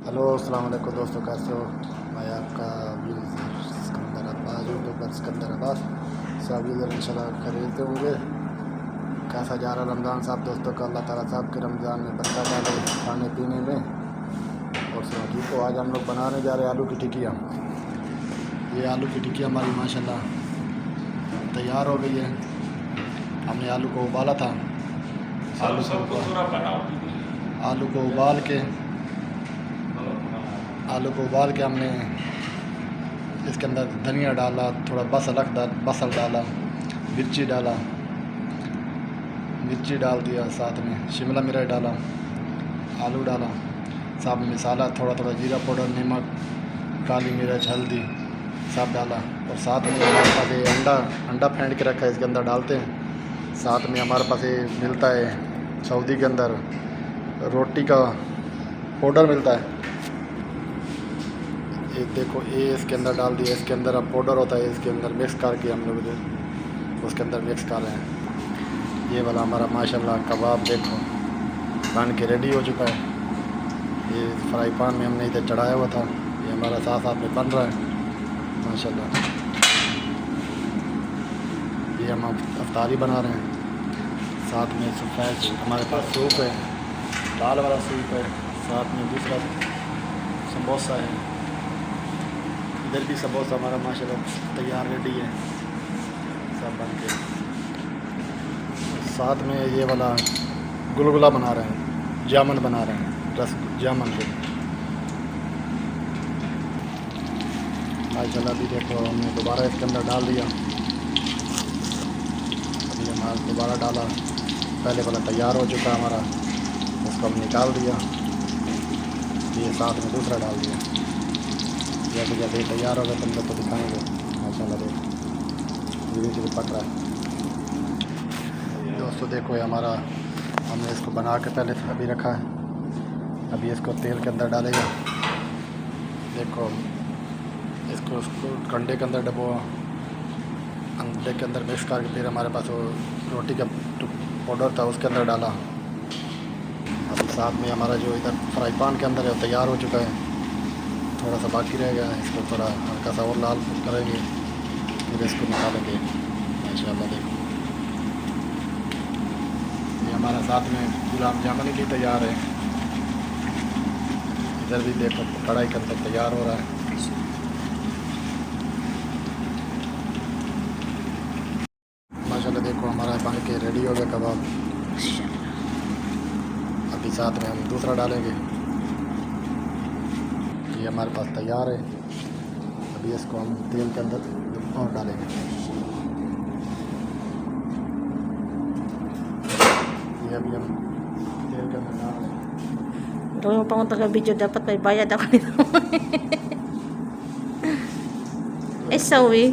Hello अस्सलाम वालेकुम दोस्तों, कैसे हो? मैं आपका सिकंदर अब्बास, यूट्यूबर सिकंदर अब्बास। सब यूज़र इंशाल्लाह खरीदते होंगे। कैसा जा रहा रमज़ान साहब दोस्तों का? अल्लाह ताला साहब के रमज़ान में बरकत डाले खाने पीने में। और सुनो ठीक हो, आज हम लोग बनाने जा रहे हैं आलू की टिकिया। ये आलू की टिकिया हमारी माशाल्लाह तैयार हो गई है। हमने आलू को उबाला था। आलू को उबाल के हमने इसके अंदर धनिया डाला, थोड़ा बसल डाला, मिर्ची डाल दिया, साथ में शिमला मिर्च डाला, आलू डाला, सब मसाला थोड़ा थोड़ा जीरा पाउडर, नमक, काली मिर्च, हल्दी सब डाला। और साथ में हमारे पास ये अंडा फेंट के रखा है, इसके अंदर डालते हैं। साथ में हमारे पास ये मिलता है सऊदी के अंदर रोटी का पाउडर मिलता है। ये देखो, ये इसके अंदर डाल दिया। इसके अंदर अब पाउडर होता है, इसके अंदर मिक्स करके हम लोग उसके अंदर मिक्स कर रहे हैं। ये वाला हमारा माशाल्लाह कबाब देखो बन के रेडी हो चुका है। ये फ्राई पैन में हमने इधर चढ़ाया हुआ था, ये हमारा साथ साथ में बन रहा है माशाल्लाह। ये हम अफ्तारी बना रहे हैं। साथ में सफेद हमारे पास सूप है, दाल वाला सूप है, साथ में दूसरा समोसा है। इधर भी समोसा हमारा माशाल्लाह तैयार रेडी है सब बन के। साथ में ये वाला गुलगुला बना रहे हैं, जामुन बना रहे हैं, रस जामुन के माशाल्लाह। भी देखो, हमने दोबारा इसके अंदर डाल दिया। अभी हमारा दोबारा डाला, पहले वाला तैयार हो चुका हमारा, उसको हम निकाल दिया। ये साथ में दूसरा डाल दिया। जैसे जैसे ये तैयार होगा तुम लोग को दिखाएंगे माशाल्लाह। देखो धीरे धीरे पक रहा है दोस्तों। देखो ये हमारा, हमने इसको बना के पहले अभी रखा है, अभी इसको तेल के अंदर डालेगा। देखो इसको कंडे के अंदर डबोआ, अंडे के अंदर मिक्स करके फिर हमारे पास वो रोटी का पाउडर था उसके अंदर डाला। अभी साथ में हमारा जो इधर फ्राई पैन के अंदर है तैयार हो चुका है। थोड़ा सा बाकी रह गया है, इसको थोड़ा हल्का सा और लाल करेंगे, फिर इसको निकालेंगे माशाल्लाह। देखो ये हमारा साथ में गुलाब जामुन भी तैयार है। इधर भी देखो कढ़ाई के अंदर तैयार हो रहा है माशाल्लाह। देखो हमारा बन के रेडी हो गया कबाब। अभी साथ में हम दूसरा डालेंगे। ये हमारे पास तैयार है। अभी इसको हम तेल के अंदर और डालेंगे। ये अभी हम तेल के अंदर डाल रहे हैं। Gawin mo pang taga-video, dapat may bayad ako nito. Sawi.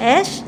Esh?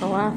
Kawaf.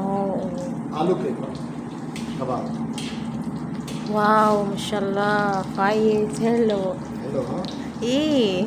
Oh. आलू के कबाब। Wow, mashallah. Faiz, hello. Hello हाँ। Eh.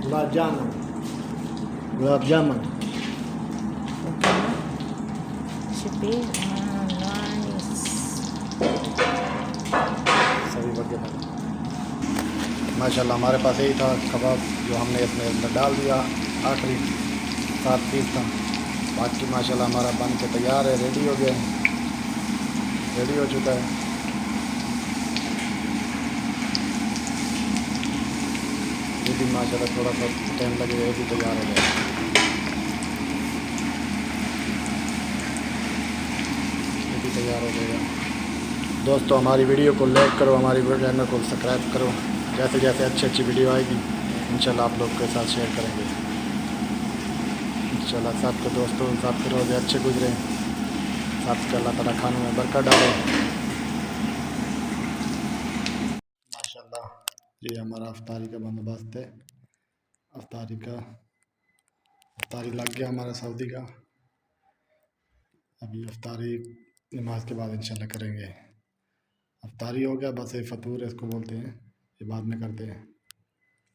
Gulab jamun. Gulab jamun Should be. Nice. सभी बढ़िया था माशाल्लाह। हमारे पास यही था कबाब जो हमने इसमें अंदर डाल दिया। आखिरी 7 पीस था। बाकी माशाल्लाह हमारा बन के तैयार है, रेडी हो गया है, रेडी हो चुका है। ये भी माशाल्लाह थोड़ा सा टाइम लगेगा, ये भी तैयार हो गया। ये भी तैयार हो गया दोस्तों। हमारी वीडियो को लाइक करो, हमारी चैनल को सब्सक्राइब करो। जैसे जैसे अच्छी वीडियो आएगी इंशाल्लाह आप लोग के साथ शेयर करेंगे इंशाल्लाह। सबके दोस्तों, सबके रोज़े अच्छे गुजरे, सबके अल्लाह ताला खाने में बरकत डाले माशाल्लाह। ये हमारा अफ्तारी का बंदोबस्त है। अफ्तारी लग गया हमारा सऊदी का। अभी अफ्तारी नमाज के बाद इंशाल्लाह करेंगे। अफ्तारी हो गया, बस ये फतूर इसको बोलते हैं, ये बाद में करते हैं।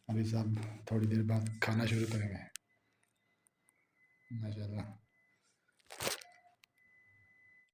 अभी सब थोड़ी देर बाद खाना शुरू करेंगे माशाल्लाह।